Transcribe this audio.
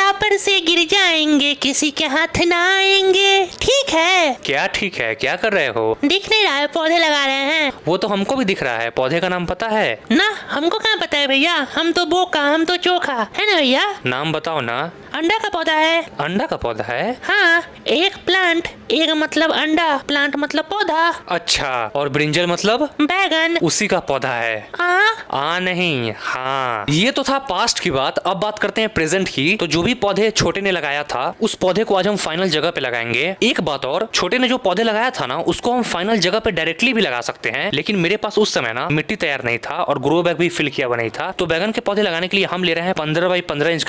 बराबर से गिर जाएंगे, किसी के हाथ ना आएंगे। ठीक है? क्या ठीक है? क्या कर रहे हो? दिख नहीं रहा है, पौधे लगा रहे हैं। वो तो हमको भी दिख रहा है। पौधे का नाम पता है? ना, हमको कहाँ पता है भैया, हम तो बोका, हम तो चोखा है ना भैया। नाम बताओ ना। अंडा का पौधा है। अंडा का पौधा है? हाँ, एक प्लांट, एक मतलब अंडा, प्लांट मतलब पौधा। अच्छा, और ब्रिंजल मतलब? बैगन। उसी का पौधा है। नहीं, हाँ। ये तो था पास्ट की बात। अब बात करते हैं प्रेजेंट की। तो जो भी पौधे छोटे ने लगाया था, उस पौधे को आज हम फाइनल जगह पे लगाएंगे। एक बात और, छोटे ने जो पौधे लगाया था ना, उसको हम फाइनल जगह पे डायरेक्टली भी लगा सकते हैं, लेकिन मेरे पास उस समय ना मिट्टी तैयार नहीं था और ग्रो बैग भी फिल किया हुआ नहीं था। तो बैगन के पौधे लगाने के लिए हम ले रहे हैं 15 बाई 15 इंच का